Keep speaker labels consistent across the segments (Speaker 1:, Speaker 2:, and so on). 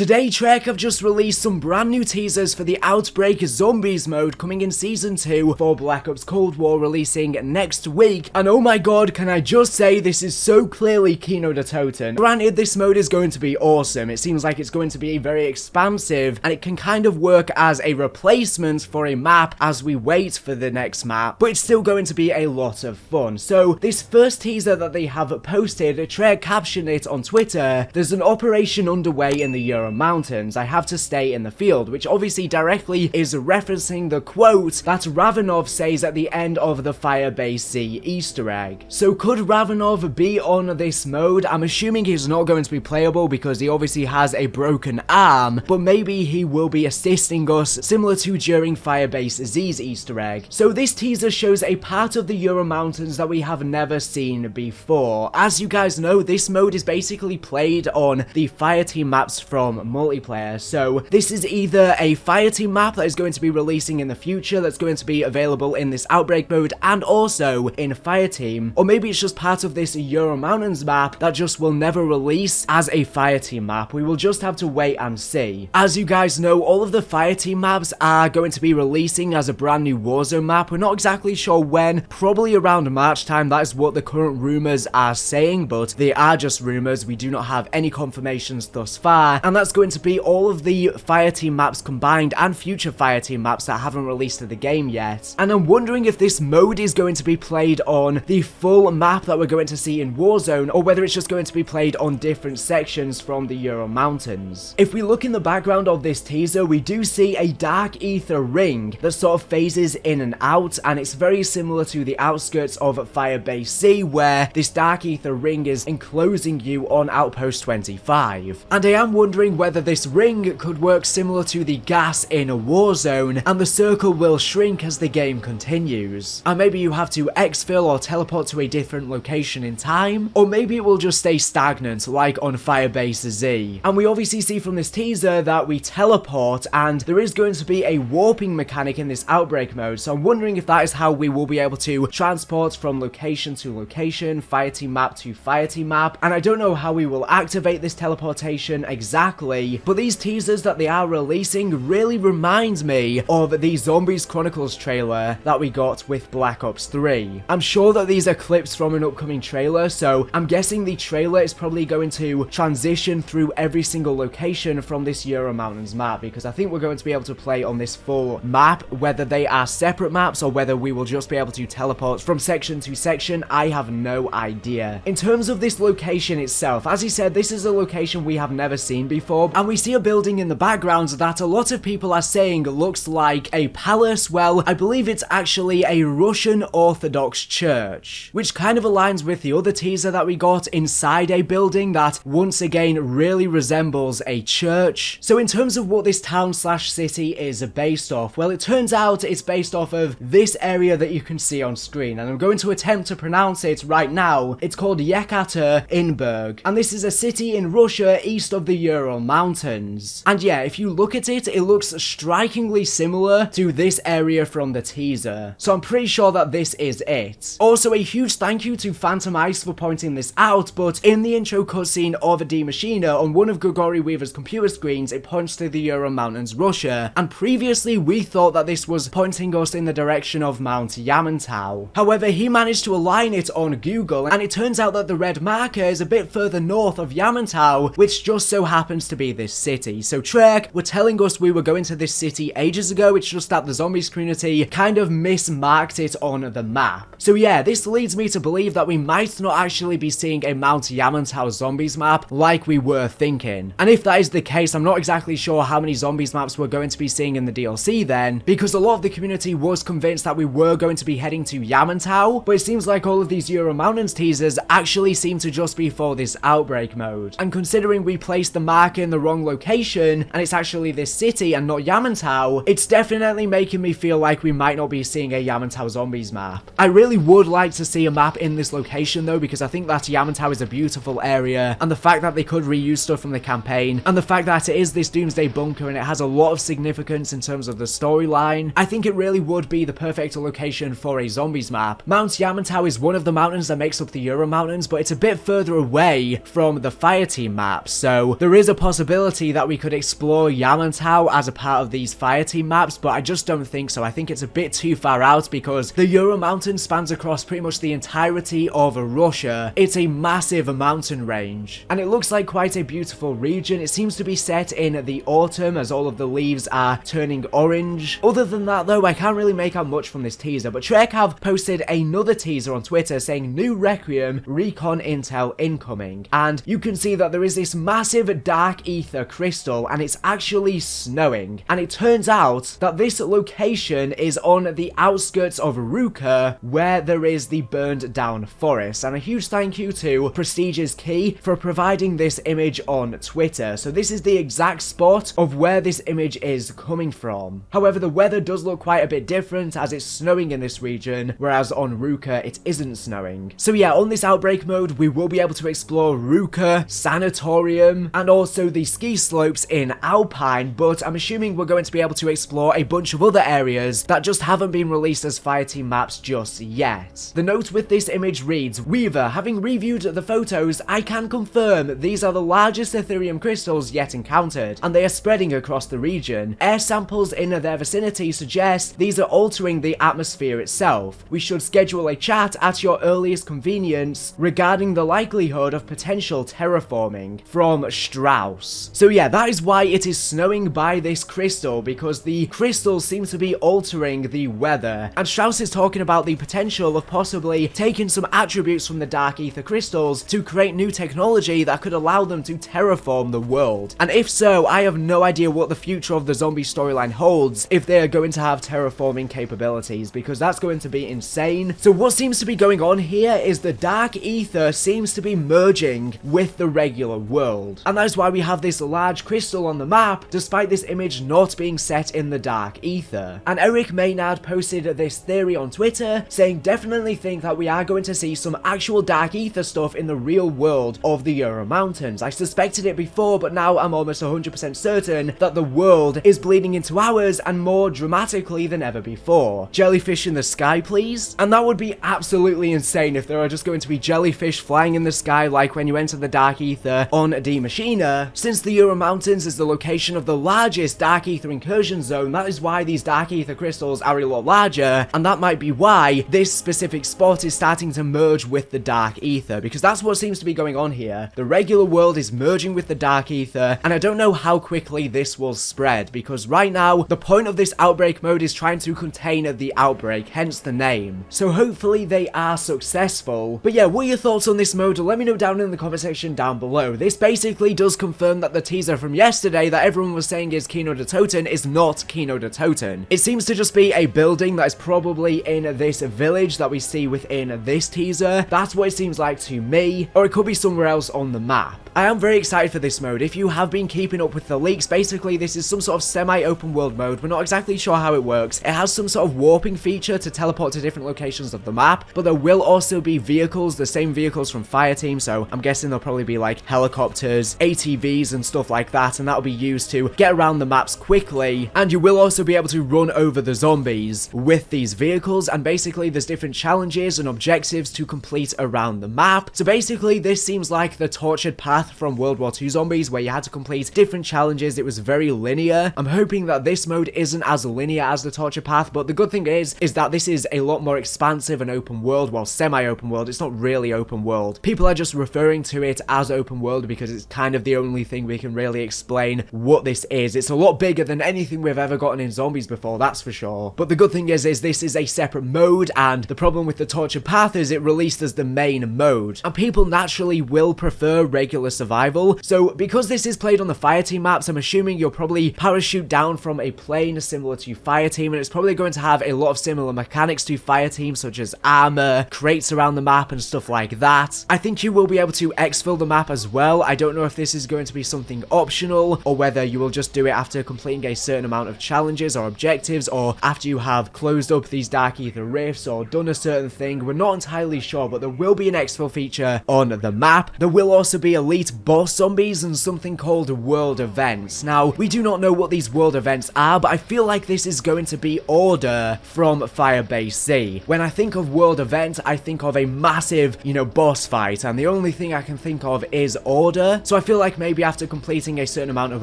Speaker 1: Today, Trek have just released some brand new teasers for the Outbreak Zombies mode coming in Season 2 for Black Ops Cold War, releasing next week. And oh my god, can I just say this is so clearly Kino de Toten. Granted, this mode is going to be awesome. It seems like it's going to be very expansive, and it can kind of work as a replacement for a map as we wait for the next map, but it's still going to be a lot of fun. So this first teaser that they have posted, Trek captioned it on Twitter, "There's an operation underway in the Ural Mountains. I have to stay in the field," which obviously directly is referencing the quote that Ravenov says at the end of the Firebase Z Easter egg. So could Ravenov be on this mode? I'm assuming he's not going to be playable because he obviously has a broken arm, but maybe he will be assisting us similar to during Firebase Z's Easter egg. So this teaser shows a part of the Ural Mountains that we have never seen before. As you guys know, this mode is basically played on the Fireteam maps from multiplayer. So this is either a Fireteam map that is going to be releasing in the future that's going to be available in this Outbreak mode and also in Fireteam, or maybe it's just part of this Ural Mountains map that just will never release as a Fireteam map. We will just have to wait and see. As you guys know, all of the Fireteam maps are going to be releasing as a brand new Warzone map. We're not exactly sure when, probably around March time. That is what the current rumors are saying, but they are just rumors. We do not have any confirmations thus far, and that's going to be all of the Fireteam maps combined and future Fireteam maps that haven't released to the game yet. And I'm wondering if this mode is going to be played on the full map that we're going to see in Warzone, or whether it's just going to be played on different sections from the Ural Mountains. If we look in the background of this teaser, we do see a dark ether ring that sort of phases in and out, and it's very similar to the outskirts of Firebase C, where this dark ether ring is enclosing you on Outpost 25. And I am wondering whether this ring could work similar to the gas in a Warzone, and the circle will shrink as the game continues. And maybe you have to exfil or teleport to a different location in time, or maybe it will just stay stagnant like on Firebase Z. And we obviously see from this teaser that we teleport, and there is going to be a warping mechanic in this Outbreak mode, so I'm wondering if that is how we will be able to transport from location to location, Fireteam map to Fireteam map, and I don't know how we will activate this teleportation exactly, but these teasers that they are releasing really remind me of the Zombies Chronicles trailer that we got with Black Ops 3. I'm sure that these are clips from an upcoming trailer, so I'm guessing the trailer is probably going to transition through every single location from this Ural Mountains map, because I think we're going to be able to play on this full map, whether they are separate maps or whether we will just be able to teleport from section to section. I have no idea. In terms of this location itself, as he said, this is a location we have never seen before, and we see a building in the background that a lot of people are saying looks like a palace. Well, I believe it's actually a Russian Orthodox church, which kind of aligns with the other teaser that we got inside a building that once again really resembles a church. So in terms of what this town slash city is based off, well, it turns out it's based off of this area that you can see on screen, and I'm going to attempt to pronounce it right now. It's called Yekaterinburg, and this is a city in Russia east of the Ural Mountains. And yeah, if you look at it, it looks strikingly similar to this area from the teaser, so I'm pretty sure that this is it. Also, a huge thank you to Phantom Ice for pointing this out, but in the intro cutscene of Die Machina on one of Grigori Weaver's computer screens, it points to the Ural Mountains, Russia, and previously we thought that this was pointing us in the direction of Mount Yamantau. However, he managed to align it on Google, and it turns out that the red marker is a bit further north of Yamantau, which just so happens to be this city. So Trek were telling us we were going to this city ages ago, it's just that the zombies community kind of mismarked it on the map. So yeah, this leads me to believe that we might not actually be seeing a Mount Yamantau zombies map like we were thinking. And if that is the case, I'm not exactly sure how many zombies maps we're going to be seeing in the DLC then, because a lot of the community was convinced that we were going to be heading to Yamantau, but it seems like all of these Ural Mountains teasers actually seem to just be for this Outbreak mode. And considering we placed the marker in the wrong location, and it's actually this city and not Yamantau, it's definitely making me feel like we might not be seeing a Yamantau zombies map. I really would like to see a map in this location though, because I think that Yamantau is a beautiful area, and the fact that they could reuse stuff from the campaign, and the fact that it is this doomsday bunker and it has a lot of significance in terms of the storyline, I think it really would be the perfect location for a zombies map. Mount Yamantau is one of the mountains that makes up the Ural Mountains, but it's a bit further away from the Fireteam map, so there is a possibility possibility that we could explore Yamantau as a part of these fireteam maps, but I just don't think so. I think it's a bit too far out because the Ural Mountain spans across pretty much the entirety of Russia. It's a massive mountain range, and it looks like quite a beautiful region. It seems to be set in the autumn as all of the leaves are turning orange. Other than that though, I can't really make out much from this teaser, but Trek have posted another teaser on Twitter saying new Requiem recon intel incoming, and you can see that there is this massive dark ether crystal and it's actually snowing, and it turns out that this location is on the outskirts of Ruka where there is the burned down forest. And a huge thank you to Prestige's Key for providing this image on Twitter. So this is the exact spot of where this image is coming from. However, the weather does look quite a bit different as it's snowing in this region, whereas on Ruka it isn't snowing. So yeah, on this Outbreak mode we will be able to explore Ruka, Sanatorium, and also the ski slopes in Alpine, but I'm assuming we're going to be able to explore a bunch of other areas that just haven't been released as fireteam maps just yet. The note with this image reads, Weaver, having reviewed the photos, I can confirm these are the largest Ethereum crystals yet encountered, and they are spreading across the region. Air samples in their vicinity suggest these are altering the atmosphere itself. We should schedule a chat at your earliest convenience regarding the likelihood of potential terraforming. From Strauss. So yeah, that is why it is snowing by this crystal, because the crystals seem to be altering the weather, and Strauss is talking about the potential of possibly taking some attributes from the dark ether crystals to create new technology that could allow them to terraform the world. And if so, I have no idea what the future of the zombie storyline holds if they are going to have terraforming capabilities, because that's going to be insane. So what seems to be going on here is the dark ether seems to be merging with the regular world, and that is why we have this large crystal on the map despite this image not being set in the dark ether. And Eric Maynard posted this theory on Twitter saying, definitely think that we are going to see some actual dark ether stuff in the real world of the Ural Mountains. I suspected it before, but now I'm almost 100% certain that the world is bleeding into ours, and more dramatically than ever before. Jellyfish in the sky, please? And that would be absolutely insane if there are just going to be jellyfish flying in the sky like when you enter the dark ether on D Machina. Since the Ural Mountains is the location of the largest dark ether incursion zone, that is why these dark ether crystals are a lot larger, and that might be why this specific spot is starting to merge with the dark ether, because that's what seems to be going on here. The regular world is merging with the dark ether, and I don't know how quickly this will spread, because right now the point of this Outbreak mode is trying to contain the outbreak, hence the name. So hopefully they are successful. But yeah, what are your thoughts on this mode? Let me know down in the comment section down below. This basically does confirm that the teaser from yesterday that everyone was saying is Kino de Toten is not Kino de Toten. It seems to just be a building that is probably in this village that we see within this teaser. That's what it seems like to me, or it could be somewhere else on the map. I am very excited for this mode. If you have been keeping up with the leaks, basically this is some sort of semi-open world mode. We're not exactly sure how it works. It has some sort of warping feature to teleport to different locations of the map, but there will also be vehicles, the same vehicles from Fireteam, so I'm guessing there'll probably be like helicopters, ATVs and stuff like that, and that'll be used to get around the maps quickly. And you will also be able to run over the zombies with these vehicles, and basically there's different challenges and objectives to complete around the map. So basically this seems like the tortured path from World War II zombies, where you had to complete different challenges. It was very linear. I'm hoping that this mode isn't as linear as the torture path, but the good thing is that this is a lot more expansive and open world. Well, semi-open world. It's not really open world. People are just referring to it as open world because it's kind of the only thing we can really explain what this is. It's a lot bigger than anything we've ever gotten in zombies before, that's for sure. But the good thing is this is a separate mode, and the problem with the torture path is it released as the main mode, and people naturally will prefer regular survival. So because this is played on the Fireteam maps, I'm assuming you'll probably parachute down from a plane similar to Fireteam, and it's probably going to have a lot of similar mechanics to Fireteam, such as armor, crates around the map and stuff like that. I think you will be able to exfil the map as well. I don't know if this is going to be something optional, or whether you will just do it after completing a certain amount of challenges or objectives, or after you have closed up these dark ether rifts or done a certain thing. We're not entirely sure, but there will be an exfil feature on the map. There will also be a defeat boss zombies and something called world events. Now, we do not know what these world events are, but I feel like this is going to be Order from Firebase C. When I think of world event, I think of a massive, boss fight, and the only thing I can think of is Order. So I feel like maybe after completing a certain amount of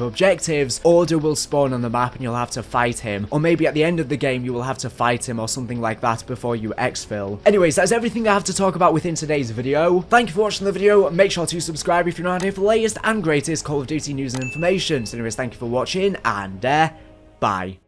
Speaker 1: objectives, Order will spawn on the map and you'll have to fight him. Or maybe at the end of the game, you will have to fight him or something like that before you exfil. Anyways, that's everything I have to talk about within today's video. Thank you for watching the video. Make sure to subscribe if you're not here for the latest and greatest Call of Duty news and information. So anyways, thank you for watching, and bye.